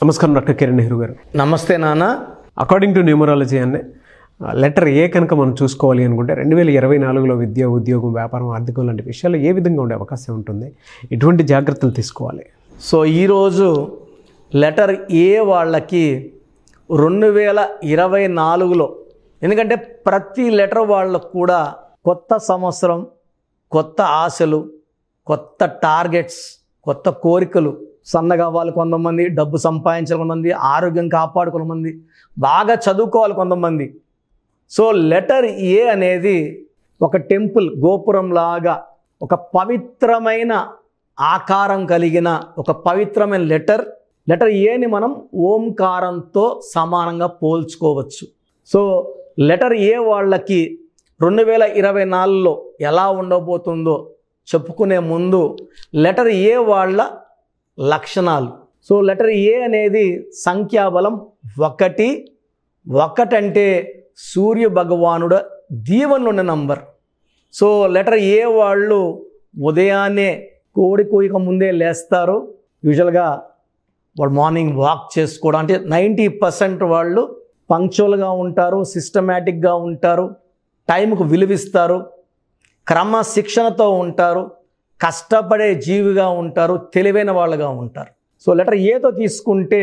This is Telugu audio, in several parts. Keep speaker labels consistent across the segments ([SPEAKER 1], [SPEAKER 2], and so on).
[SPEAKER 1] నమస్కారం డాక్టర్ కిరణ్ నెహ్రూ గారు.
[SPEAKER 2] నమస్తే నాన్న.
[SPEAKER 1] అకార్డింగ్ టు న్యూమరాలజీ అనే లెటర్ ఏ కనుక మనం చూసుకోవాలి అనుకుంటే 2024లో విద్య, ఉద్యోగం, వ్యాపారం, ఆర్థికం లాంటి విషయాల్లో ఏ విధంగా ఉండే అవకాశం ఉంటుంది, ఎటువంటి జాగ్రత్తలు తీసుకోవాలి?
[SPEAKER 2] సో ఈరోజు లెటర్ ఏ వాళ్ళకి 2024లో, ఎందుకంటే ప్రతి లెటర్ వాళ్ళకు కూడా కొత్త సంవత్సరం, కొత్త ఆశలు, కొత్త టార్గెట్స్, కొత్త కోరికలు. సన్నగా అవ్వాలి కొంతమంది, డబ్బు సంపాదించాలి కొంతమంది, ఆరోగ్యం కాపాడుకోవాలి కొంతమంది, బాగా చదువుకోవాలి కొంతమంది. సో లెటర్ ఏ అనేది ఒక టెంపుల్ గోపురం లాగా, ఒక పవిత్రమైన ఆకారం కలిగిన ఒక పవిత్రమైన లెటర్ ఏని మనం ఓంకారంతో సమానంగా పోల్చుకోవచ్చు. సో లెటర్ ఏ వాళ్ళకి 2024లో ఎలా ఉండబోతుందో చెప్పుకునే ముందు లెటర్ ఏ వాళ్ళ లక్షణాలు. సో లెటర్ ఏ అనేది సంఖ్యాబలం 1. 1 అంటే సూర్య భగవానుడు దీవెనలు ఉన్న నంబర్. సో లెటర్ ఏ వాళ్ళు ఉదయాన్నే కోడి కూయక ముందే లేస్తారు. యూజువల్గా వాళ్ళు మార్నింగ్ వాక్ చేసుకోవడం, అంటే 90% వాళ్ళు పంక్చువల్గా ఉంటారు, సిస్టమేటిక్గా ఉంటారు, టైంకు విలువిస్తారు, క్రమశిక్షణతో ఉంటారు, కష్టపడే జీవిగా ఉంటారు, తెలివైన వాళ్ళుగా ఉంటారు. సో లెటర్ ఏతో తీసుకుంటే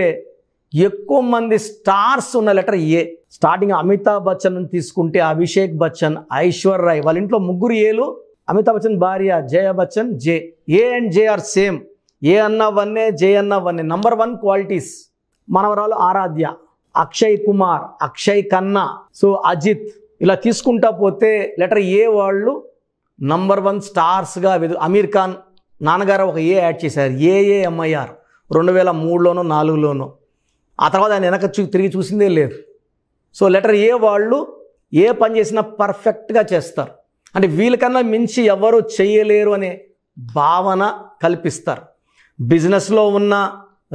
[SPEAKER 2] ఎక్కువ మంది స్టార్స్ ఉన్న letter A. Starting Amitabh Bachchan నుంచి తీసుకుంటే అభిషేక్ బచ్చన్, ఐశ్వర్య రాయ్, వాళ్ళ ఇంట్లో 3 ఏలు. అమితాబ్ బచ్చన్ భార్య Jaya Bachchan J. A and J are same. A అన్న వన్నే, జే అన్న వన్నే. Number 1 qualities. మనవరాలు ఆరాధ్య, అక్షయ్ కుమార్, అక్షయ్ ఖన్నా, సో అజిత్, ఇలా తీసుకుంటా పోతే లెటర్ ఏ వాళ్ళు నంబర్ 1 స్టార్స్గా. అమీర్ ఖాన్ నాన్నగారు ఒక ఏ యాడ్ చేశారు, ఏఏఎంఐఆర్, 2003లోనో 2004లోనో. ఆ తర్వాత ఆయన వెనక తిరిగి చూసిందే లేదు. సో లెటర్ ఏ వాళ్ళు ఏ పని చేసినా పర్ఫెక్ట్గా చేస్తారు, అంటే వీళ్ళకన్నా మించి ఎవరు చేయలేరు అనే భావన కల్పిస్తారు. బిజినెస్లో ఉన్న,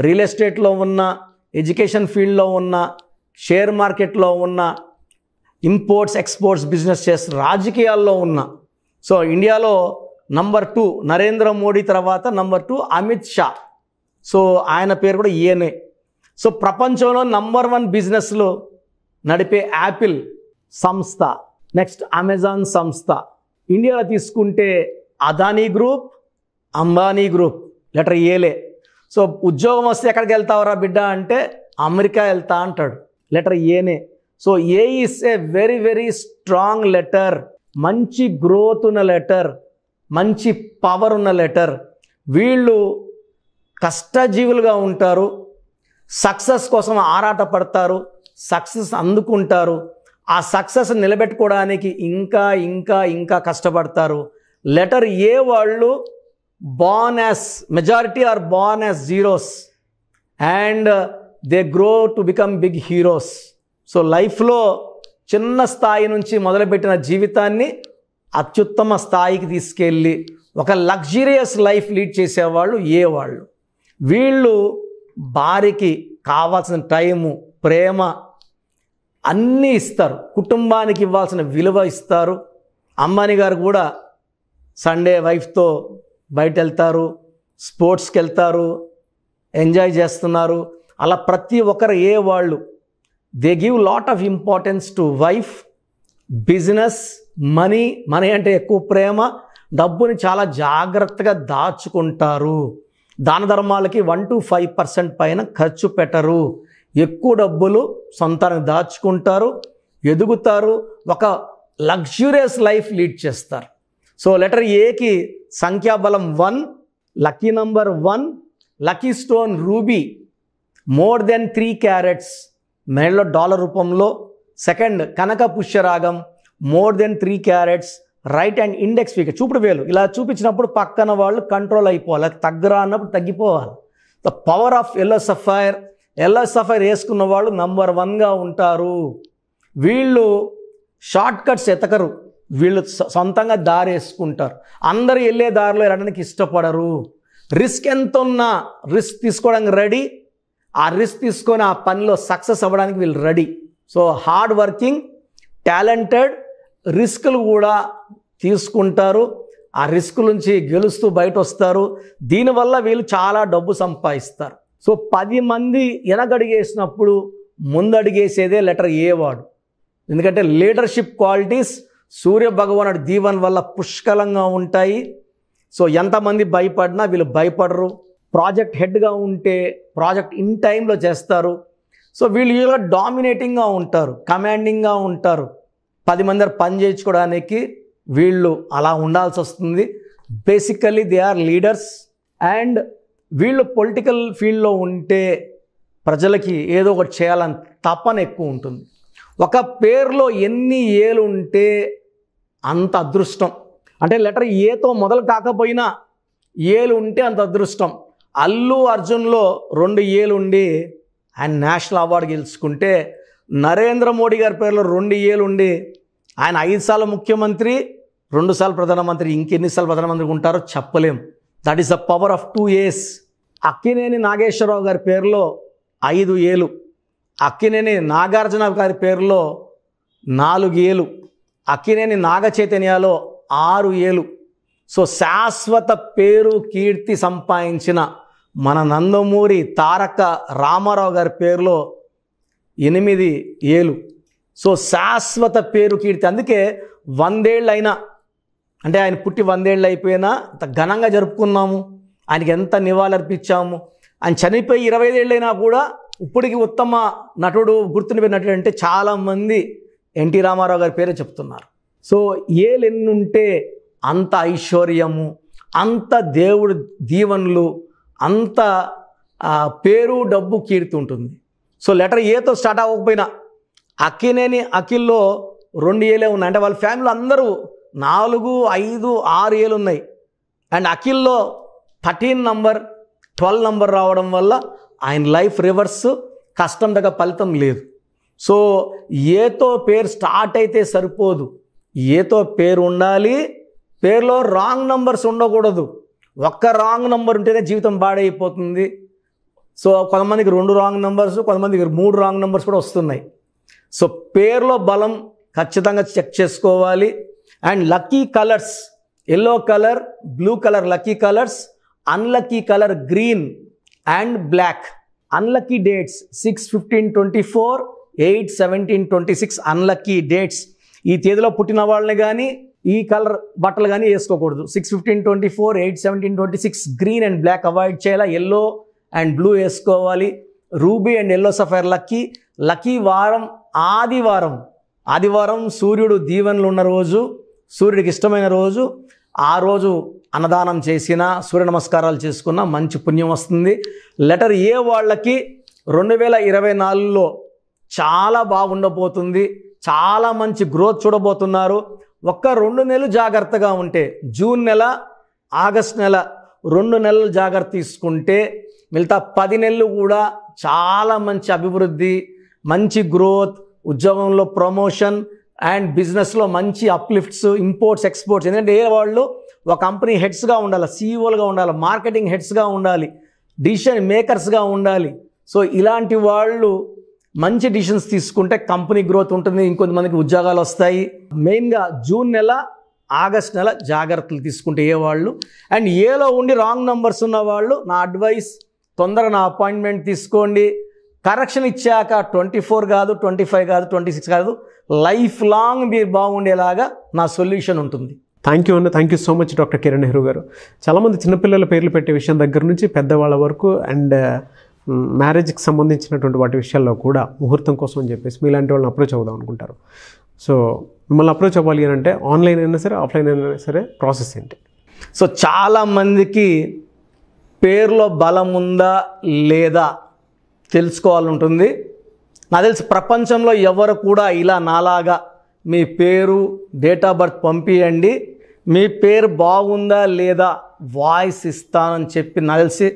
[SPEAKER 2] రియల్ ఎస్టేట్లో ఉన్న, ఎడ్యుకేషన్ ఫీల్డ్లో ఉన్న, షేర్ మార్కెట్లో ఉన్న, ఇంపోర్ట్స్ ఎక్స్పోర్ట్స్ బిజినెస్ చేస్తూ, రాజకీయాల్లో ఉన్న. సో ఇండియాలో నంబర్ 2 నరేంద్ర మోడీ తర్వాత నంబర్ 2 అమిత్ షా. సో ఆయన పేరు కూడా ఏనే. సో ప్రపంచంలో నంబర్ 1 బిజినెస్లో నడిపే యాపిల్ సంస్థ, నెక్స్ట్ అమెజాన్ సంస్థ. ఇండియాలో తీసుకుంటే Adani group, Ambani group, letter ఏలే. సో ఉద్యోగం వస్తే ఎక్కడికి వెళ్తావరా బిడ్డ అంటే అమెరికా వెళ్తా అంటాడు, లెటర్ ఏనే. So A is a very very strong letter. మంచి గ్రోత్ ఉన్న లెటర్, మంచి పవర్ ఉన్న లెటర్. వీళ్ళు కష్టజీవులుగా ఉంటారు, సక్సెస్ కోసం ఆరాటపడతారు, సక్సెస్ అందుకుంటారు, ఆ సక్సెస్ నిలబెట్టుకోవడానికి ఇంకా ఇంకా ఇంకా కష్టపడతారు. లెటర్ ఏ వాళ్ళు born as, majority are born as zeros and they grow to become big heroes. So లైఫ్లో చిన్న స్థాయి నుంచి మొదలుపెట్టిన జీవితాన్ని అత్యుత్తమ స్థాయికి తీసుకెళ్ళి ఒక లగ్జరియస్ లైఫ్ లీడ్ చేసేవాళ్ళు ఏ వాళ్ళు. వీళ్ళు భార్యకి కావాల్సిన టైము, ప్రేమ అన్నీ ఇస్తారు, కుటుంబానికి ఇవ్వాల్సిన విలువ ఇస్తారు. అంబానీ గారు కూడా సండే వైఫ్తో బయట వెళ్తారు, స్పోర్ట్స్కి వెళ్తారు, ఎంజాయ్ చేస్తున్నారు. అలా ప్రతి ఒక్కరు ఏ వాళ్ళు they give lot of importance to wife, business, money అంటే ఎక్కువ ప్రేమ, డబ్బుని చాలా జాగ్రత్తగా దాచుకుంటారు. దాన ధర్మాలకి 1 to 5% పైన ఖర్చు పెట్టరు. ఎక్కువ డబ్బులు సొంతానికి దాచుకుంటారు, ఎదుగుతారు, ఒక లగ్జూరియస్ లైఫ్ లీడ్ చేస్తారు. సో లెటర్ ఏకి సంఖ్యాబలం 1, lucky number 1, lucky stone ruby, more than 3 carats, మెడలో డాలర్ రూపంలో. సెకండ్ కనక పుష్యరాగం, more than 3 carats, right and index finger, చూపుడు వేలు ఇలా చూపించినప్పుడు పక్కన వాళ్ళు కంట్రోల్ అయిపోవాలి, తగ్గరా అన్నప్పుడు తగ్గిపోవాలి. The power of yellow sapphire వేసుకున్న వాళ్ళు నంబర్ 1గా ఉంటారు. వీళ్ళు షార్ట్ కట్స్ ఎతకరు, వీళ్ళు సొంతంగా దారి వేసుకుంటారు. అందరూ వెళ్ళే దారిలో వెళ్ళడానికి ఇష్టపడరు. రిస్క్ ఎంత ఉన్నా రిస్క్ తీసుకోవడానికి రెడీ, ఆ రిస్క్ తీసుకొని ఆ పనిలో సక్సెస్ అవ్వడానికి వీళ్ళు ready. So hard working, talented, రిస్కులు కూడా తీసుకుంటారు, ఆ రిస్క్ నుంచి గెలుస్తూ బయట వస్తారు. దీనివల్ల వీళ్ళు చాలా డబ్బు సంపాదిస్తారు. సో 10 మంది వెనకడుగేసినప్పుడు ముందడుగేసేదే లెటర్ ఏ వాడు. ఎందుకంటే లీడర్షిప్ క్వాలిటీస్ సూర్య భగవానుడి దీవెన వల్ల పుష్కలంగా ఉంటాయి. సో ఎంతమంది భయపడినా వీళ్ళు భయపడరు. ప్రాజెక్ట్ హెడ్గా ఉంటే ప్రాజెక్ట్ ఇన్ టైంలో చేస్తారు. సో వీళ్ళు యూజువల్గా డామినేటింగ్గా ఉంటారు, కమాండింగ్గా ఉంటారు. 10 మంది పని చేయించుకోవడానికి వీళ్ళు అలా ఉండాల్సి వస్తుంది. Basically they are leaders. And వీళ్ళు పొలిటికల్ ఫీల్డ్లో ఉంటే ప్రజలకి ఏదో ఒకటి చేయాలని తపన ఎక్కువ ఉంటుంది. ఒక పేరులో ఎన్ని ఏలు ఉంటే అంత అదృష్టం. అంటే లెటర్ ఏతో మొదలు కాకపోయినా ఏలు ఉంటే అంత అదృష్టం. అల్లు అర్జున్లో 2 ఏలు ఉండి ఆయన నేషనల్ అవార్డు గెలుచుకుంటే, నరేంద్ర మోడీ గారి పేరులో 2 ఏలు ఉండి ఆయన 5 సార్లు ముఖ్యమంత్రి, 2 సార్లు ప్రధానమంత్రి, ఇంకెన్నిసార్లు ప్రధానమంత్రి ఉంటారో చెప్పలేం. That is the power of 2 A's. Akkineni Nageswara Rao గారి పేరులో 5 ఏలు, అక్కినేని నాగార్జున గారి పేరులో 4 ఏలు, అక్కినేని నాగ చైతన్యలో 6 ఏలు. సో శాశ్వత పేరు కీర్తి సంపాదించిన మన నందమూరి తారక రామారావు గారి పేరులో 8 ఏలు. సో శాశ్వత పేరు కీర్తి. అందుకే 100 ఏళ్ళు అయినా, అంటే ఆయన పుట్టి 100 ఏళ్ళు అయిపోయినా అంత ఘనంగా జరుపుకున్నాము. ఆయనకి ఎంత నివాళులర్పించాము. ఆయన చనిపోయి 25 ఏళ్ళైనా కూడా ఇప్పటికి ఉత్తమ నటుడు, గుర్తుండిపోయిన నటుడు అంటే చాలామంది ఎన్టీ రామారావు గారి పేరే చెప్తున్నారు. సో ఏలు ఎన్ని ఉంటే అంత ఐశ్వర్యము, అంత దేవుడు దీవెనలు, అంత పేరు, డబ్బు, కీర్తి ఉంటుంది. సో లెటర్ ఏతో స్టార్ట్ అవ్వకపోయినా అక్కినేని అఖిల్లో 2 ఏలే ఉన్నాయి. అంటే వాళ్ళ ఫ్యామిలీలో అందరూ 4, 5, 6 ఏలు ఉన్నాయి. అండ్ అఖిల్లో 13 నంబర్, 12 నంబర్ రావడం వల్ల ఆయన లైఫ్ రివర్స్, కష్టం దగ్గర ఫలితం లేదు. సో ఏతో పేరు స్టార్ట్ అయితే సరిపోదు, ఏతో పేరు ఉండాలి. పేరులో రాంగ్ నంబర్స్ ఉండకూడదు. ఒక్క రాంగ్ నంబర్ ఉంటేనే జీవితం పాడైపోతుంది. సో కొంతమందికి 2 రాంగ్ నంబర్స్, కొంతమందికి 3 రాంగ్ నంబర్స్ కూడా వస్తున్నాయి. సో పేరులో బలం ఖచ్చితంగా చెక్ చేసుకోవాలి. And lucky colours, yellow colour, blue colour lucky colours, unlucky colour green and black. Unlucky dates 6/15/24, 8/17/26 unlucky dates. ఈ తేదీలో పుట్టిన వాళ్ళని కానీ ఈ కలర్ బట్టలు కానీ వేసుకోకూడదు. 6/15/24, 8/17/26 గ్రీన్ అండ్ బ్లాక్ అవాయిడ్ చేయాలి. ఎల్లో అండ్ బ్లూ వేసుకోవాలి. Ruby and yellow sapphire lucky. Lucky వారం ఆదివారం. ఆదివారం సూర్యుడు దీవెనలు ఉన్న రోజు, సూర్యుడికి ఇష్టమైన రోజు. ఆ రోజు అన్నదానం చేసినా, సూర్య నమస్కారాలు చేసుకున్నా మంచి పుణ్యం వస్తుంది. లెటర్ ఏ వాళ్ళకి 2024లో చాలా బాగుండబోతుంది. చాలా మంచి గ్రోత్ చూడబోతున్నారు. ఒక్క 2 నెలలు జాగ్రత్తగా ఉంటే, జూన్ నెల, ఆగస్ట్ నెల 2 నెలలు జాగ్రత్త తీసుకుంటే మిగతా 10 నెలలు కూడా చాలా మంచి అభివృద్ధి, మంచి గ్రోత్, ఉద్యోగంలో ప్రమోషన్ అండ్ బిజినెస్లో మంచి అప్లిఫ్ట్స్, ఇంపోర్ట్స్, ఎక్స్పోర్ట్స్. ఎందుకంటే ఏ వాళ్ళు ఒక కంపెనీ హెడ్స్గా ఉండాలి, సీఈఓలుగా ఉండాలి, మార్కెటింగ్ హెడ్స్గా ఉండాలి, డిసిషన్ మేకర్స్గా ఉండాలి. సో ఇలాంటి వాళ్ళు మంచి డిసిషన్స్ తీసుకుంటే కంపెనీ గ్రోత్ ఉంటుంది, ఇంకొంతమందికి ఉద్యోగాలు వస్తాయి. మెయిన్గా జూన్ నెల, ఆగస్ట్ నెల జాగ్రత్తలు తీసుకుంటే ఏ వాళ్ళు. అండ్ ఏలో ఉండి రాంగ్ నంబర్స్ ఉన్న వాళ్ళు నా అడ్వైస్, తొందరగా నా అపాయింట్మెంట్ తీసుకోండి. కరెక్షన్ ఇచ్చాక 24 కాదు, 25 కాదు, 26 కాదు, లైఫ్ లాంగ్ మీరు బాగుండేలాగా నా సొల్యూషన్ ఉంటుంది.
[SPEAKER 1] థ్యాంక్ యూ అన్న. Thank you so much doctor Kiran Nehru గారు. చాలామంది చిన్నపిల్లల పేర్లు పెట్టే విషయం దగ్గర నుంచి పెద్దవాళ్ళ వరకు అండ్ మ్యారేజ్కి సంబంధించినటువంటి వాటి విషయాల్లో కూడా ముహూర్తం కోసం అని చెప్పేసి మీలాంటి వాళ్ళని అప్రోచ్ అవుదాం అనుకుంటారు. సో మిమ్మల్ని అప్రోచ్ అవ్వాలి అని అంటే ఆన్లైన్ అయినా సరే, ఆఫ్లైన్ అయినా సరే ప్రాసెస్ ఏంటి?
[SPEAKER 2] సో చాలామందికి పేరులో బలం ఉందా లేదా తెలుసుకోవాలంటుంది. నాకు తెలిసి ప్రపంచంలో ఎవరు కూడా ఇలా నాలాగా మీ పేరు, డేట్ ఆఫ్ బర్త్ పంపియండి, మీ పేరు బాగుందా లేదా వాయిస్ ఇస్తానని చెప్పి నాకు తెలిసి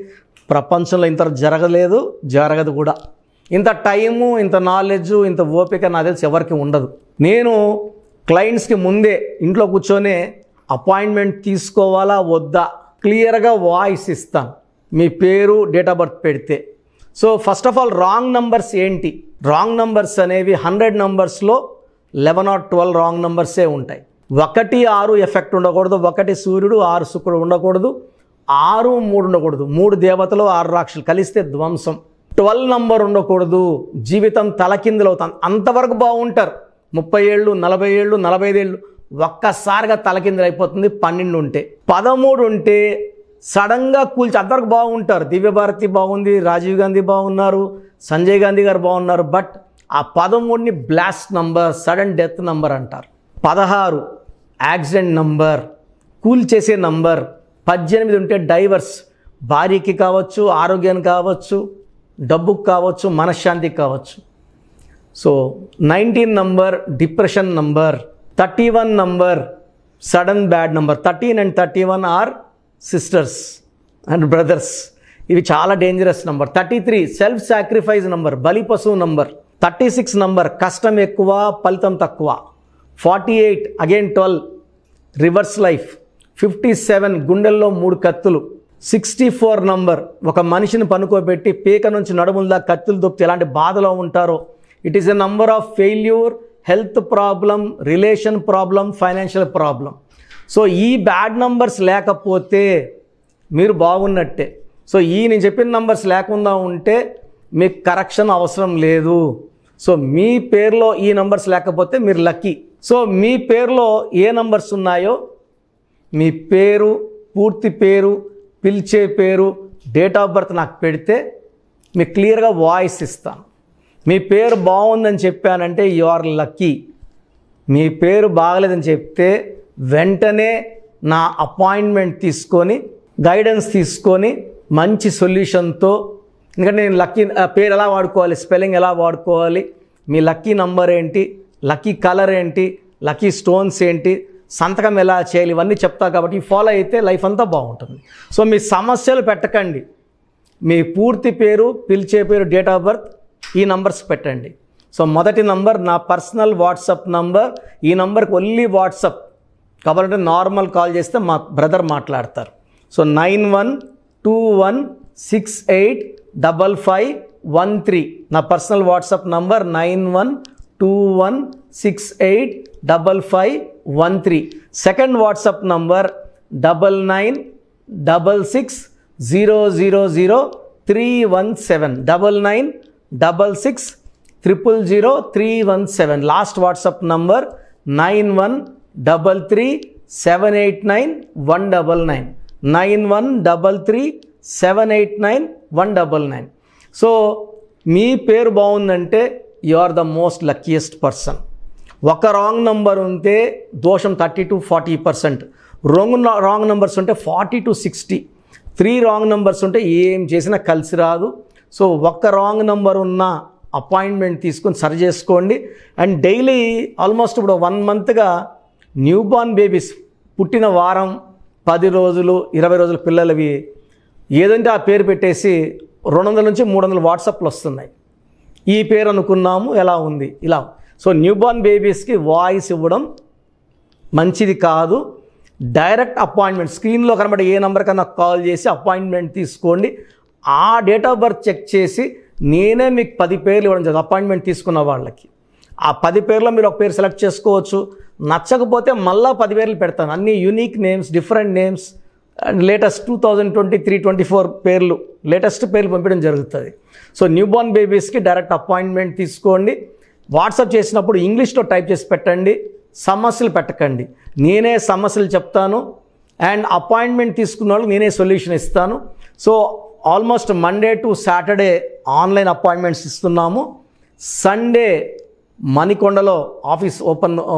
[SPEAKER 2] ప్రపంచంలో ఇంత జరగలేదు, జరగదు కూడా. ఇంత టైము, ఇంత నాలెడ్జు, ఇంత ఓపిక నాకు తెలిసి ఎవరికి ఉండదు. నేను క్లయింట్స్కి ముందే ఇంట్లో కూర్చొని అపాయింట్మెంట్ తీసుకోవాలా వద్దా క్లియర్గా వాయిస్ ఇస్తాను మీ పేరు, డేట్ ఆఫ్ బర్త్ పెడితే. So first of all wrong numbers ఏంటి? రాంగ్ నంబర్స్ అనేవి 100 నంబర్స్లో 11 or 12 రాంగ్ నంబర్సే ఉంటాయి. 1, 6 ఎఫెక్ట్ ఉండకూడదు, 1 సూర్యుడు 6 శుక్రుడు ఉండకూడదు, 6, 3 ఉండకూడదు. 3 దేవతలు 6 రాక్షసులు కలిస్తే ధ్వంసం. 12 నంబర్ ఉండకూడదు, జీవితం తలకిందులవుతాం. అంతవరకు బాగుంటారు. 30 ఏళ్ళు, 40 ఏళ్ళు, 45 ఏళ్ళు ఒక్కసారిగా తలకిందులు అయిపోతుంది. 12 ఉంటే, 13 ఉంటే సడన్గా కూల్చి అంతవరకు బాగుంటారు. దివ్యభారతి బాగుంది, రాజీవ్ గాంధీ బాగున్నారు, సంజయ్ గాంధీ గారు బాగున్నారు. బట్ ఆ 13ని blast number, sudden death number అంటారు. 16 యాక్సిడెంట్ నంబర్, కూల్ చేసే నంబర్. 18 ఉంటే డైవర్స్, భార్యకి కావచ్చు, ఆరోగ్యానికి కావచ్చు, డబ్బుకు కావచ్చు, మనశ్శాంతికి కావచ్చు. So 19 number depression number. 31 number sudden bad number. 13 and 31 are sisters and brothers. ఇవి చాలా dangerous number. 33 self sacrifice number, బలి పశువు నంబర్. 36 నంబర్ కష్టం ఎక్కువ, ఫలితం తక్కువ. 48 అగైన్ 12 రివర్స్ లైఫ్. 57 గుండెల్లో 3 కత్తులు. 64 నంబర్ ఒక మనిషిని పనుకోబెట్టి పీక నుంచి నడుముల కత్తులు దొప్పితే ఎలాంటి బాధలో ఉంటారో. It is a number of failure, health problem, relation problem, financial problem. So ఈ బ్యాడ్ నంబర్స్ లేకపోతే మీరు బాగున్నట్టే. సో నేను చెప్పిన నంబర్స్ లేకుండా ఉంటే మీకు కరెక్షన్ అవసరం లేదు. సో మీ పేరులో ఈ నంబర్స్ లేకపోతే మీరు లక్కీ. సో మీ పేరులో ఏ నంబర్స్ ఉన్నాయో, మీ పేరు, పూర్తి పేరు, పిలిచే పేరు, డేట్ ఆఫ్ బర్త్ నాకు పెడితే మీకు క్లియర్గా వాయిస్ ఇస్తాను. మీ పేరు బాగుందని చెప్పానంటే యు ఆర్ లక్కీ. మీ పేరు బాగలేదని చెప్తే వెంటనే నా అపాయింట్మెంట్ తీసుకొని, గైడెన్స్ తీసుకొని, మంచి సొల్యూషన్తో, ఎందుకంటే నేను లక్కీ పేరు ఎలా వాడుకోవాలి, స్పెల్లింగ్ ఎలా వాడుకోవాలి, మీ లక్కీ నంబర్ ఏంటి, లక్కీ కలర్ ఏంటి, లక్కీ స్టోన్స్ ఏంటి, సంతకం ఎలా చేయాలి, ఇవన్నీ చెప్తా. కాబట్టి ఫాలో అయితే లైఫ్ అంతా బాగుంటుంది. సో మీ సమస్యలు పెట్టకండి. మీ పూర్తి పేరు, పిలిచే పేరు, డేట్ ఆఫ్ బర్త్, ఈ నంబర్స్ పెట్టండి. సో మొదటి నంబర్ నా పర్సనల్ వాట్సాప్ నంబర్. ఈ నంబర్కి ఓన్లీ వాట్సాప్, కాబట్టి నార్మల్ కాల్ చేస్తే మా బ్రదర్ మాట్లాడతారు. సో 9121685513 నా personal WhatsApp number. 9121685513. Second WhatsApp number 9966000317. 9966000317. Last WhatsApp number 9133789199. 9133789199. So మీ పేరు బాగుందంటే you are the most luckiest person. ఒక రాంగ్ నంబర్ ఉంటే దోషం 30 to 40%. రాంగ్ నంబర్స్ ఉంటే 40 to 60. 3 రాంగ్ నంబర్స్ ఉంటే ఏం చేసినా కలిసి రాదు. సో ఒక్క రాంగ్ నంబర్ ఉన్న అపాయింట్మెంట్ తీసుకొని సరి చేసుకోండి. అండ్ డైలీ ఆల్మోస్ట్ ఇప్పుడు 1 మంత్గా న్యూ బార్న్ బేబీస్ పుట్టిన వారం, 10 రోజులు, 20 రోజుల పిల్లలవి ఏదంటే ఆ పేరు పెట్టేసి 200 నుంచి 300 వాట్సాప్లు వస్తున్నాయి. ఈ పేరు అనుకున్నాము, ఎలా ఉంది ఇలా. సో న్యూ బార్న్ బేబీస్కి వాయిస్ ఇవ్వడం మంచిది కాదు. డైరెక్ట్ అపాయింట్మెంట్, స్క్రీన్లో కనబడే ఏ నెంబర్ కన్నా కాల్ చేసి అపాయింట్మెంట్ తీసుకోండి. ఆ డేట్ ఆఫ్ బర్త్ చెక్ చేసి నేనే మీకు 10 పేర్లు ఇవ్వడం జరుగుతుంది అపాయింట్మెంట్ తీసుకున్న వాళ్ళకి. ఆ 10 పేర్లో మీరు ఒక పేరు సెలెక్ట్ చేసుకోవచ్చు. నచ్చకపోతే మళ్ళీ 10 పేర్లు పెడతాను. అన్ని unique names, different names, and latest 2023-24 పేర్లు, లేటెస్ట్ పేర్లు పంపించడం జరుగుతుంది. సో న్యూ బార్న్ బేబీస్కి డైరెక్ట్ అపాయింట్మెంట్ తీసుకోండి. వాట్సాప్ చేసినప్పుడు ఇంగ్లీష్లో టైప్ చేసి పెట్టండి, సమస్యలు పెట్టకండి. నేనే సమస్యలు చెప్తాను అండ్ అపాయింట్మెంట్ తీసుకున్న వాళ్ళకి నేనే సొల్యూషన్ ఇస్తాను. So almost Monday to Saturday online appointments ఇస్తున్నాము. సండే మణికొండలో ఆఫీస్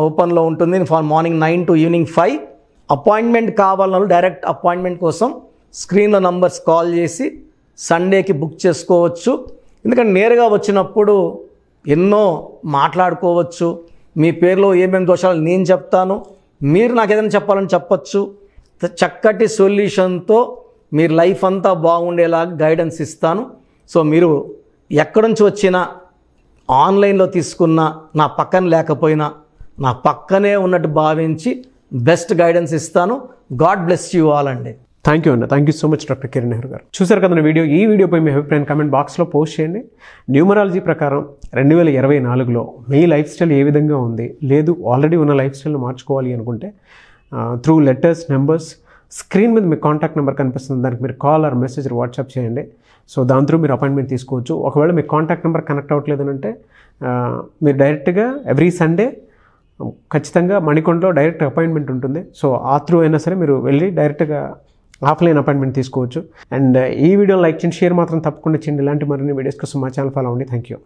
[SPEAKER 2] ఓపెన్లో ఉంటుంది మార్నింగ్ 9 to ఈవినింగ్ 5. అపాయింట్మెంట్ కావాలన్న డైరెక్ట్ అపాయింట్మెంట్ కోసం స్క్రీన్లో నంబర్స్ కాల్ చేసి సండేకి బుక్ చేసుకోవచ్చు. ఎందుకంటే నేరుగా వచ్చినప్పుడు ఎన్నో మాట్లాడుకోవచ్చు. మీ పేరులో ఏమేమి దోషాలు నేను చెప్తాను, మీరు నాకు ఏదైనా చెప్పాలని చెప్పచ్చు. చక్కటి సొల్యూషన్తో మీరు లైఫ్ అంతా బాగుండేలాగా గైడెన్స్ ఇస్తాను. సో మీరు ఎక్కడి నుంచి వచ్చినా, ఆన్లైన్లో తీసుకున్న, నా పక్కన లేకపోయినా నా పక్కనే ఉన్నట్టు భావించి బెస్ట్ గైడెన్స్ ఇస్తాను. గాడ్ బ్లెస్ యూ ఆల్ అండి.
[SPEAKER 1] థ్యాంక్ యూ అన్న. Thank you so much doctor Kiran Nehru గారు. చూసారు కదా వీడియో. ఈ వీడియోపై మీ అభిప్రాయం కామెంట్ బాక్స్లో పోస్ట్ చేయండి. న్యూమరాలజీ ప్రకారం 2024లో మీ లైఫ్ స్టైల్ ఏ విధంగా ఉంది, లేదు ఆల్రెడీ ఉన్న లైఫ్ స్టైల్ని మార్చుకోవాలి అనుకుంటే త్రూ లెటర్స్, నెంబర్స్, స్క్రీన్ మీద మీ కాంటాక్ట్ నెంబర్ కనిపిస్తుంది, దానికి మీరు కాల్ ఆర్ మెసేజ్ వాట్సాప్ చేయండి. సో దాని త్రూ మీరు అపాయింట్మెంట్ తీసుకోవచ్చు. ఒకవేళ మీ కాంటాక్ట్ నెంబర్ కనెక్ట్ అవ్వట్లేదు అంటే మీరు డైరెక్ట్గా ఎవ్రీ సండే ఖచ్చితంగా మణికొండలో డైరెక్ట్ అపాయింట్మెంట్ ఉంటుంది. సో ఆ త్రూ అయినా సరే మీరు వెళ్ళి డైరెక్ట్గా ఆఫ్లైన్ అపాయింట్మెంట్ తీసుకోవచ్చు. అండ్ ఈ వీడియో లైక్ చేయండి, షేర్ మాత్రం తప్పకుండా చేయండి. ఇలాంటి మరిన్ని వీడియోస్ కోసం మా ఛానల్ ఫాలో అవ్వండి. Thank you.